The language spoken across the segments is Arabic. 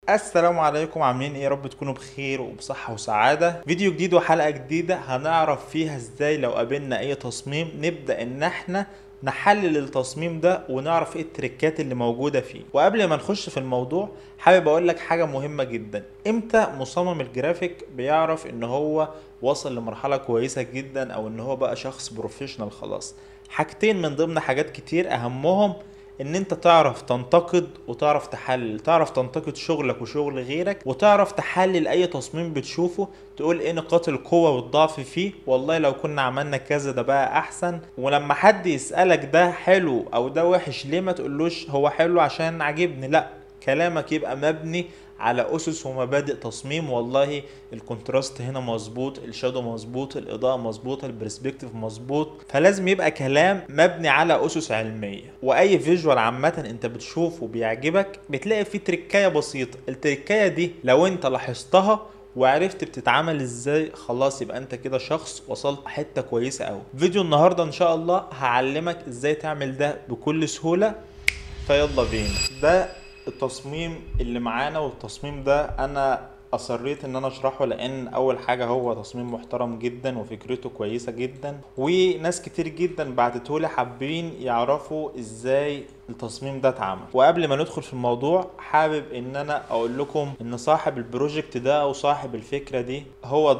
السلام عليكم، عاملين ايه؟ يا رب تكونوا بخير وبصحة وسعادة. فيديو جديد وحلقة جديدة هنعرف فيها ازاي لو قابلنا اي تصميم نبدأ ان احنا نحلل التصميم ده ونعرف ايه التريكات اللي موجودة فيه. وقبل ما نخش في الموضوع حابب اقول لك حاجة مهمة جدا. امتى مصمم الجرافيك بيعرف ان هو وصل لمرحلة كويسة جدا او ان هو بقى شخص بروفيشنال خلاص؟ حاجتين من ضمن حاجات كتير، اهمهم ان انت تعرف تنتقد وتعرف تحلل، تعرف تنتقد شغلك وشغل غيرك، وتعرف تحلل اي تصميم بتشوفه تقول ايه نقاط القوة والضعف فيه. والله لو كنا عملنا كذا ده بقى احسن. ولما حد يسألك ده حلو او ده وحش ليه، ما تقولوش هو حلو عشان عجبني، لا، كلامك يبقى مبني على اسس ومبادئ تصميم. والله الكونتراست هنا مظبوط، الشادو مظبوط، الاضاءه مظبوطه، البرسبكتيف مظبوط. فلازم يبقى كلام مبني على اسس علميه. واي فيجوال عامه انت بتشوفه بيعجبك بتلاقي فيه تركايه بسيطه. التركايه دي لو انت لاحظتها وعرفت بتتعامل ازاي، خلاص يبقى انت كده شخص وصلت حته كويسه قوي. فيديو النهارده ان شاء الله هعلمك ازاي تعمل ده بكل سهوله. فيلا بينا. ده التصميم اللي معانا، والتصميم ده انا اصريت ان انا اشرحه لان اول حاجة هو تصميم محترم جدا وفكرته كويسة جدا، وناس كتير جدا بعتتهولي حابين يعرفوا ازاي التصميم ده اتعمل. وقبل ما ندخل في الموضوع حابب ان انا اقول لكم ان صاحب البروجكت ده او صاحب الفكرة دي هو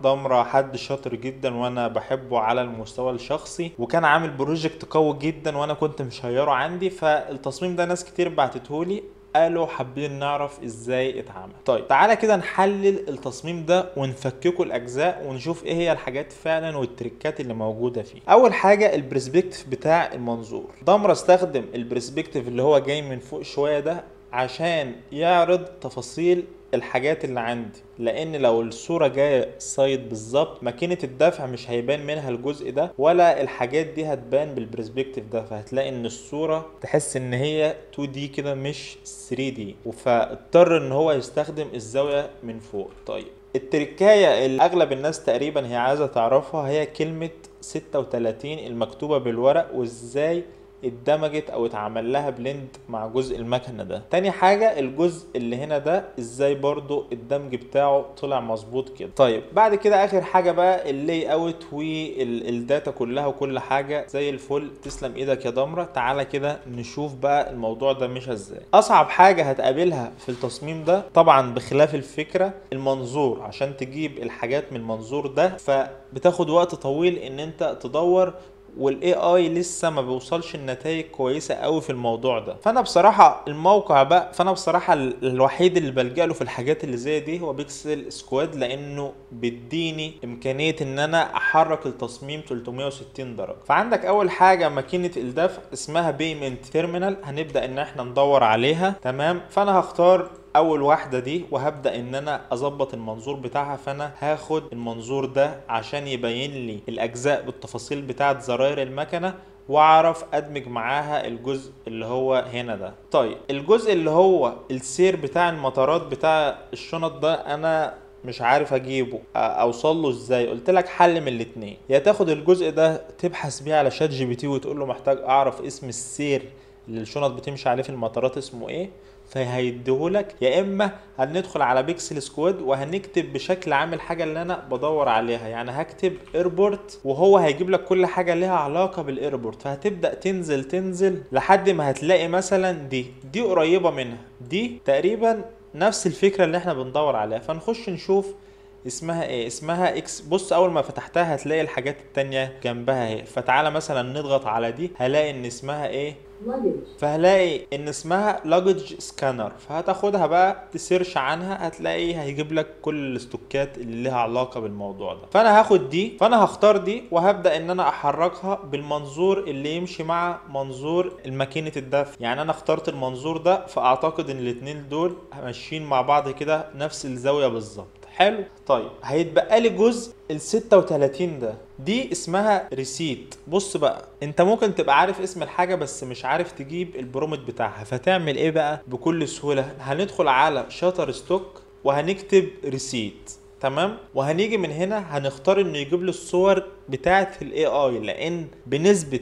ضمرة حد شاطر جدا وانا بحبه على المستوى الشخصي، وكان عامل بروجكت قوي جدا وانا كنت مشيره عندي. فالتصميم ده ناس كتير بعتتهولي قالوا حابين نعرف ازاي اتعمل. طيب تعالى كده نحلل التصميم ده ونفككه الاجزاء ونشوف ايه هي الحاجات فعلا والتريكات اللي موجوده فيه. اول حاجه البرسبكتيف بتاع المنظور. ضمر استخدم البرسبكتيف اللي هو جاي من فوق شويه ده عشان يعرض تفاصيل الحاجات اللي عندي، لان لو الصورة جاية سايد بالظبط ماكينة الدفع مش هيبان منها الجزء ده ولا الحاجات دي هتبان بالبرسبكتيف ده، فهتلاقي ان الصورة تحس ان هي 2D كده مش 3D، فاضطر ان هو يستخدم الزاوية من فوق. طيب التركاية اللي اغلب الناس تقريبا هي عايزة تعرفها هي كلمة 36 المكتوبة بالورق، وازاي اتدمجت او اتعمل لها بلند مع جزء المكنه ده. تاني حاجه الجزء اللي هنا ده ازاي برضو الدمج بتاعه طلع مظبوط كده. طيب بعد كده اخر حاجه بقى اللي اوت والداتا كلها وكل حاجه زي الفل. تسلم ايدك يا ضمره. تعالى كده نشوف بقى الموضوع ده مش ازاي. اصعب حاجه هتقابلها في التصميم ده طبعا بخلاف الفكره المنظور. عشان تجيب الحاجات من المنظور ده فبتاخد وقت طويل ان انت تدور، والاي اي لسه ما بيوصلش النتائج كويسه قوي في الموضوع ده. فانا بصراحه الوحيد اللي بلجأ له في الحاجات اللي زي دي هو بيكسل سكواد، لانه بيديني امكانيه ان انا احرك التصميم 360 درجه. فعندك اول حاجه ماكينه الدفع اسمها بيمنت تيرمينال، هنبدا ان احنا ندور عليها. تمام، فانا هختار اول واحدة دي وهبدأ ان انا اظبط المنظور بتاعها. فانا هاخد المنظور ده عشان يبين لي الاجزاء بالتفاصيل بتاعت زراير المكنة واعرف ادمج معاها الجزء اللي هو هنا ده. طيب الجزء اللي هو السير بتاع المطارات بتاع الشنط ده انا مش عارف اجيبه اوصل له ازاي. قلت لك حل من الاتنين، يا تاخد الجزء ده تبحث بيه على شات جي بي تي وتقول له محتاج اعرف اسم السير اللي الشنط بتمشي عليه في المطارات اسمه ايه فهيديهولك، يا اما هندخل على بيكسل سكواد وهنكتب بشكل عام الحاجه اللي انا بدور عليها. يعني هكتب ايربورت وهو هيجيب لك كل حاجه ليها علاقه بالايربورت، فهتبدا تنزل لحد ما هتلاقي مثلا دي قريبه منها، دي تقريبا نفس الفكره اللي احنا بندور عليها. فنخش نشوف اسمها ايه. اسمها اكس. بص اول ما فتحتها هتلاقي الحاجات التانية جنبها اهي. فتعالى مثلا نضغط على دي هلاقي ان اسمها ايه، فهلاقي ان اسمها لاجج سكانر. فهتاخدها بقى تسيرش عنها هتلاقي هيجيب لك كل الاستوكات اللي لها علاقة بالموضوع ده. فانا هاخد دي، فانا هختار دي وهبدأ ان انا احركها بالمنظور اللي يمشي مع منظور الماكينة الدفع. يعني انا اخترت المنظور ده فاعتقد ان الاتنين دول ماشيين مع بعض كده نفس الزاوية بالظبط. حلو. طيب هيتبقى لي جزء ال 36 ده، دي اسمها ريسيت. بص بقى انت ممكن تبقى عارف اسم الحاجة بس مش عارف تجيب البرومت بتاعها، فتعمل ايه بقى بكل سهولة؟ هندخل على شاتر ستوك وهنكتب ريسيت. تمام، وهنيجي من هنا هنختار انه يجيب لي الصور بتاعة الاي اي، لان بنسبة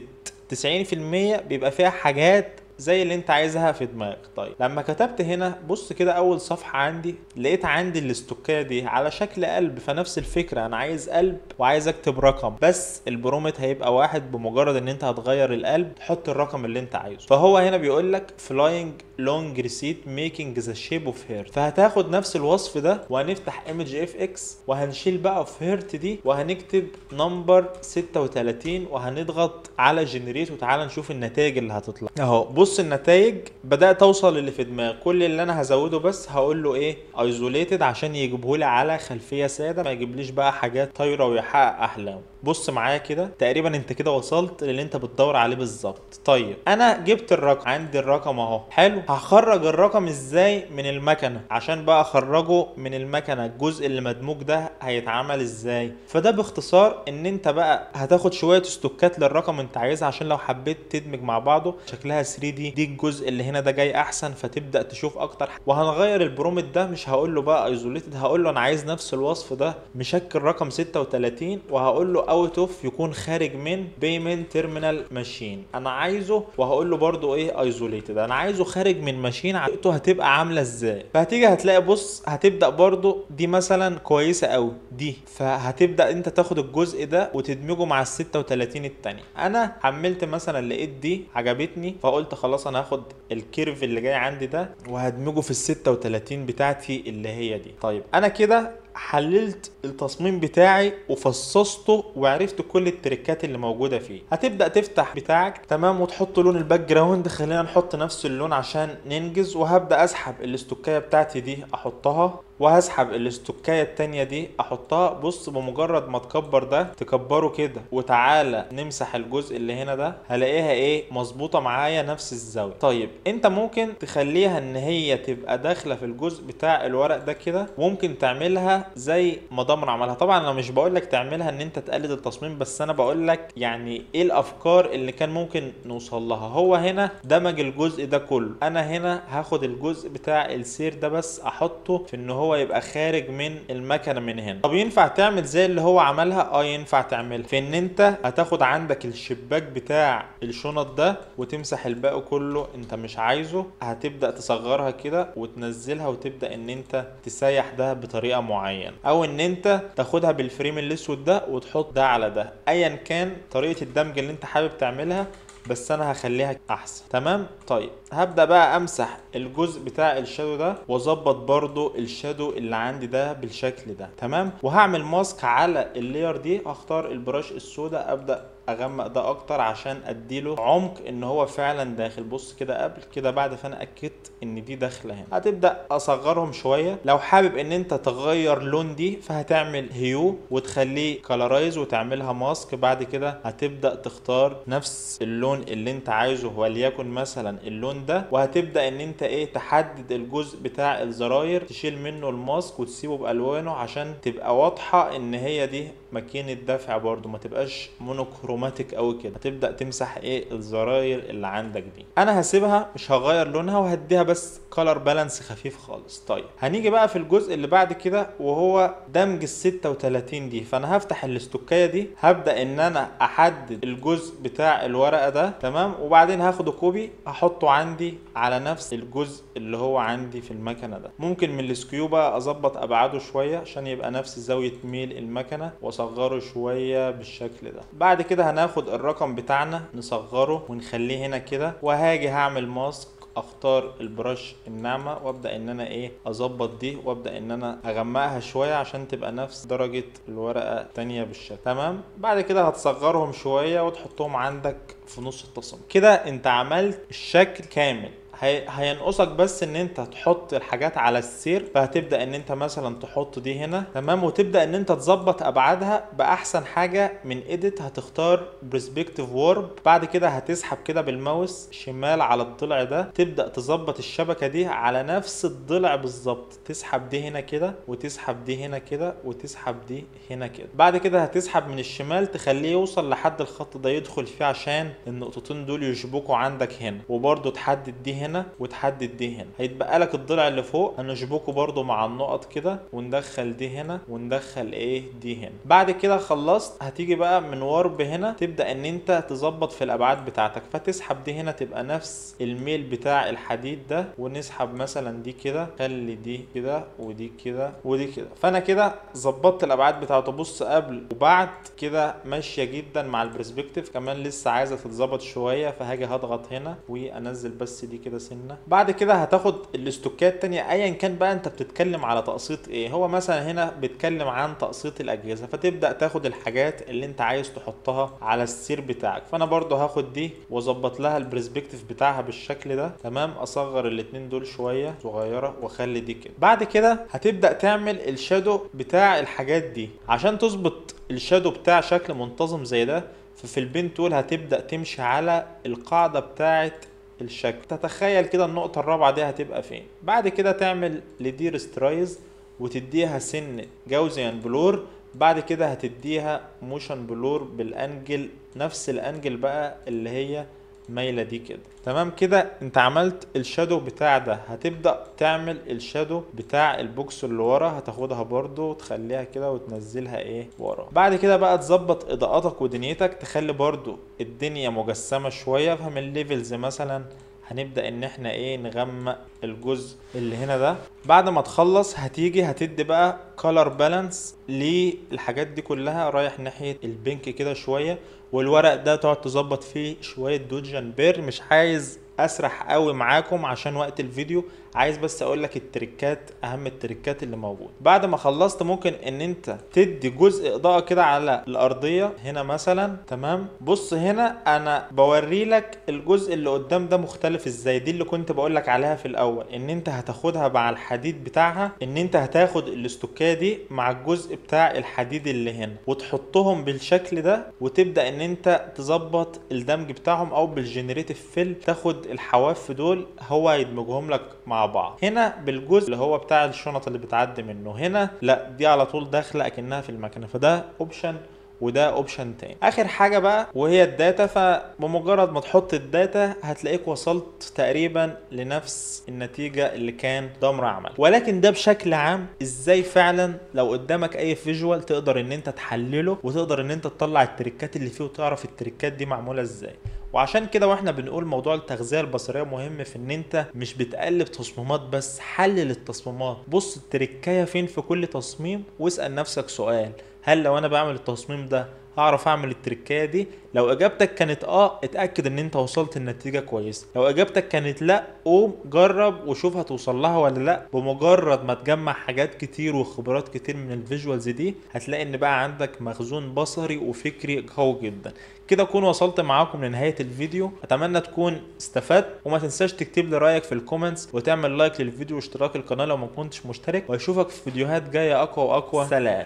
90% بيبقى فيها حاجات زي اللي انت عايزها في دماغك. طيب لما كتبت هنا بص كده اول صفحة عندي لقيت عندي الاستوكاية دي على شكل قلب، فنفس الفكرة انا عايز قلب وعايز اكتب رقم، بس البرومت هيبقى واحد بمجرد ان انت هتغير القلب تحط الرقم اللي انت عايزه. فهو هنا بيقول لك flying long receipt making the shape of heart، فهتاخد نفس الوصف ده وهنفتح image fx وهنشيل بقى في هيرت دي وهنكتب نمبر 36 وهنضغط على جنريت، وتعالى نشوف النتائج اللي هتطلع اهو. بص النتائج بدات اوصل اللي في دماغي، كل اللي انا هزوده بس هقول له ايه ايزوليتد عشان يجيبه لي على خلفيه ساده، ما يجيبليش بقى حاجات طايره ويحقق احلام. بص معايا كده تقريبا انت كده وصلت للي انت بتدور عليه بالظبط. طيب انا جبت الرقم، عندي الرقم اهو حلو، هخرج الرقم ازاي من المكنه؟ عشان بقى اخرجه من المكنه الجزء اللي مدموج ده هيتعمل ازاي؟ فده باختصار ان انت بقى هتاخد شويه استوكات للرقم انت عايزها عشان لو حبيت تدمج مع بعضه شكلها 3 دي الجزء اللي هنا ده جاي احسن، فتبدا تشوف اكتر. وهنغير البرومت ده، مش هقول له بقى ايزوليتد، هقول له انا عايز نفس الوصف ده مشكل رقم 36، وهقول له اوت اوف يكون خارج من بيمنت تيرمينال ماشين انا عايزه، وهقول له برده ايه ايزوليتد انا عايزه خارج من ماشين عقته هتبقى عامله ازاي. فهتيجي هتلاقي بص هتبدا برده دي مثلا كويسه قوي دي، فهتبدا انت تاخد الجزء ده وتدمجه مع ال 36 التانية. انا حملت مثلا لقيت دي عجبتني فقلت خلاص انا هاخد الكيرف اللي جاي عندي ده وهدمجه في ال 36 بتاعتي اللي هي دي. طيب انا كده حللت التصميم بتاعي وفصصته وعرفت كل التريكات اللي موجوده فيه. هتبدا تفتح بتاعك تمام وتحط لون الباك جراوند، خلينا نحط نفس اللون عشان ننجز. وهبدا اسحب الاستوكايه بتاعتي دي احطها، وهسحب الاستوكايه التانية دي احطها. بص بمجرد ما تكبر ده تكبره كده وتعالى نمسح الجزء اللي هنا ده هلاقيها ايه مظبوطه معايا نفس الزاويه. طيب انت ممكن تخليها ان هي تبقى داخله في الجزء بتاع الورق ده كده، ممكن تعملها زي ما ضمر عملها. طبعا انا مش بقول لك تعملها ان انت تقلد التصميم، بس انا بقول لك يعني ايه الافكار اللي كان ممكن نوصل لها. هو هنا دمج الجزء ده كله، انا هنا هاخد الجزء بتاع السير ده بس احطه في ان هو يبقى خارج من المكنه من هنا. طب ينفع تعمل زي اللي هو عملها؟ ينفع تعملها في ان انت هتاخد عندك الشباك بتاع الشنط ده وتمسح الباقي كله انت مش عايزه، هتبدا تصغرها كده وتنزلها وتبدا ان انت تسيح ده بطريقه معينه، او ان انت تاخدها بالفريم الاسود ده وتحط ده على ده، ايا كان طريقه الدمج اللي انت حابب تعملها، بس انا هخليها احسن. تمام. طيب هبدا بقى امسح الجزء بتاع الشادو ده واظبط برضو الشادو اللي عندي ده بالشكل ده. تمام. وهعمل ماسك على اللاير دي، اختار البراش السوداء ابدا اغمق ده اكتر عشان اديله عمق ان هو فعلا داخل. بص كده قبل كده بعد، فانا اكدت ان دي داخله هنا. هتبدا اصغرهم شويه. لو حابب ان انت تغير لون دي فهتعمل هيو وتخليه كلارايز وتعملها ماسك. بعد كده هتبدا تختار نفس اللون اللي انت عايزه وليكن مثلا اللون ده، وهتبدا ان انت ايه تحدد الجزء بتاع الزراير تشيل منه الماسك وتسيبه بالوانه عشان تبقى واضحه ان هي دي ماكينه دفع، برضو ما تبقاش مونوكروماتيك قوي كده. هتبدا تمسح ايه الزراير اللي عندك دي. انا هسيبها مش هغير لونها وهديها بس كلر بالانس خفيف خالص. طيب هنيجي بقى في الجزء اللي بعد كده وهو دمج ال 36 دي. فانا هفتح الاستوكايه دي، هبدا ان انا احدد الجزء بتاع الورقه ده تمام، وبعدين هاخده كوبي احطه عندي على نفس الجزء اللي هو عندي في المكنه ده. ممكن من السكيو بقى اظبط ابعاده شويه عشان يبقى نفس زاويه ميل المكنه واصغره شويه بالشكل ده. بعد كده هناخد الرقم بتاعنا نصغره ونخليه هنا كده، وهاجي هعمل ماسك اختار البرش الناعمه وابدا ان انا ايه اظبط دي وابدا ان انا اغمقها شويه عشان تبقى نفس درجه الورقه التانيه بالشكل. تمام. بعد كده هتصغرهم شويه وتحطهم عندك في نص التصميم كده. انت عملت الشكل كامل. هينقصك بس ان انت تحط الحاجات على السير، فهتبدا ان انت مثلا تحط دي هنا تمام، وتبدا ان انت تظبط ابعادها باحسن حاجه من اديت. هتختار برسبكتيف وورب، بعد كده هتسحب كده بالماوس شمال على الضلع ده، تبدا تظبط الشبكه دي على نفس الضلع بالظبط. تسحب دي هنا كده وتسحب دي هنا كده وتسحب دي هنا كده. بعد كده هتسحب من الشمال تخليه يوصل لحد الخط ده يدخل فيه عشان النقطتين دول يشبكوا عندك هنا، وبرده تحدد دي هنا هنا وتحدد دي هنا. هيتبقى لك الضلع اللي فوق هنشبكه برضو مع النقط كده وندخل دي هنا وندخل ايه دي هنا. بعد كده خلصت هتيجي بقى من وارب هنا تبدأ ان انت تظبط في الابعاد بتاعتك، فتسحب دي هنا تبقى نفس الميل بتاع الحديد ده، ونسحب مثلا دي كده، خلي دي كده ودي كده ودي كده. فانا كده ظبطت الابعاد بتاعته. بص قبل وبعد كده ماشيه جدا مع البرسبكتيف. كمان لسه عايزه تتظبط شويه، فهاجي هضغط هنا وانزل بس دي كده سنه. بعد كده هتاخد الاستوكات التانية ايا كان بقى انت بتتكلم على تقسيط ايه. هو مثلا هنا بيتكلم عن تقسيط الاجهزه، فتبدا تاخد الحاجات اللي انت عايز تحطها على السير بتاعك. فانا برضو هاخد دي واظبط لها البرسبكتيف بتاعها بالشكل ده، تمام. اصغر الاتنين دول شويه صغيره واخلي دي كده. بعد كده هتبدا تعمل الشادو بتاع الحاجات دي. عشان تظبط الشادو بتاع شكل منتظم زي ده، ففي البين تول هتبدا تمشي على القاعده بتاعه الشكل. تتخيل كده النقطه الرابعه دي هتبقى فين. بعد كده تعمل لدي ريسترايز وتديها سن جاوزيان بلور. بعد كده هتديها موشن بلور بالانجل، نفس الانجل بقى اللي هي مايله دي كده، تمام. كده انت عملت الشادو بتاع ده. هتبدأ تعمل الشادو بتاع البوكس اللي ورا، هتاخدها برضو تخليها كده وتنزلها ايه ورا. بعد كده بقى تظبط اضاءاتك ودنيتك، تخلي برضو الدنيا مجسمة شوية. فمن الليفلز مثلا هنبدأ ان احنا ايه نغمق الجزء اللي هنا ده. بعد ما تخلص هتيجي هتدي بقى color balance للحاجات دي كلها رايح ناحية البينك كده شوية. والورق ده تقعد تظبط فيه شوية دوج اند بير. مش عايز اسرح قوي معاكم عشان وقت الفيديو، عايز بس اقول لك التريكات، اهم التريكات اللي موجود. بعد ما خلصت ممكن ان انت تدي جزء اضاءة كده على الارضية هنا مثلا، تمام. بص هنا انا بوري لك الجزء اللي قدام ده مختلف ازاي. دي اللي كنت بقول لك عليها في الاول، ان انت هتاخدها مع الحديد بتاعها، ان انت هتاخد الاستوكية دي مع الجزء بتاع الحديد اللي هنا وتحطهم بالشكل ده، وتبدأ ان انت تظبط الدمج بتاعهم، او بالجنريتيف فيل تاخد الحواف دول هو يدمجهم لك مع بعض. هنا بالجزء اللي هو بتاع الشنط اللي بتعدي منه، هنا لا دي على طول داخله اكنها في المكنه. فده اوبشن وده اوبشن تاني. اخر حاجه بقى وهي الداتا. فبمجرد ما تحط الداتا هتلاقيك وصلت تقريبا لنفس النتيجه اللي كان ضمر عمل. ولكن ده بشكل عام ازاي فعلا لو قدامك اي فيجوال تقدر ان انت تحلله، وتقدر ان انت تطلع التريكات اللي فيه وتعرف التريكات دي معموله ازاي. وعشان كده واحنا بنقول موضوع التغذية البصرية مهم في ان انت مش بتقلب تصميمات بس، حلل التصميمات. بص التركاية فين في كل تصميم، واسأل نفسك سؤال: هل لو انا بعمل التصميم ده هعرف اعمل التركاية دي؟ لو اجابتك كانت اتأكد ان انت وصلت النتيجة كويسة. لو اجابتك كانت لا، قوم جرب وشوف هتوصل لها ولا لا. بمجرد ما تجمع حاجات كتير وخبرات كتير من الفيجوالز دي، هتلاقي ان بقى عندك مخزون بصري وفكري قوي جدا. كده اكون وصلت معاكم لنهاية الفيديو. اتمنى تكون استفدت، وما تنساش تكتب لي رايك في الكومنتس وتعمل لايك للفيديو واشتراك القناة لو ما كنتش مشترك. واشوفك في فيديوهات جاية اقوى واقوى. سلام.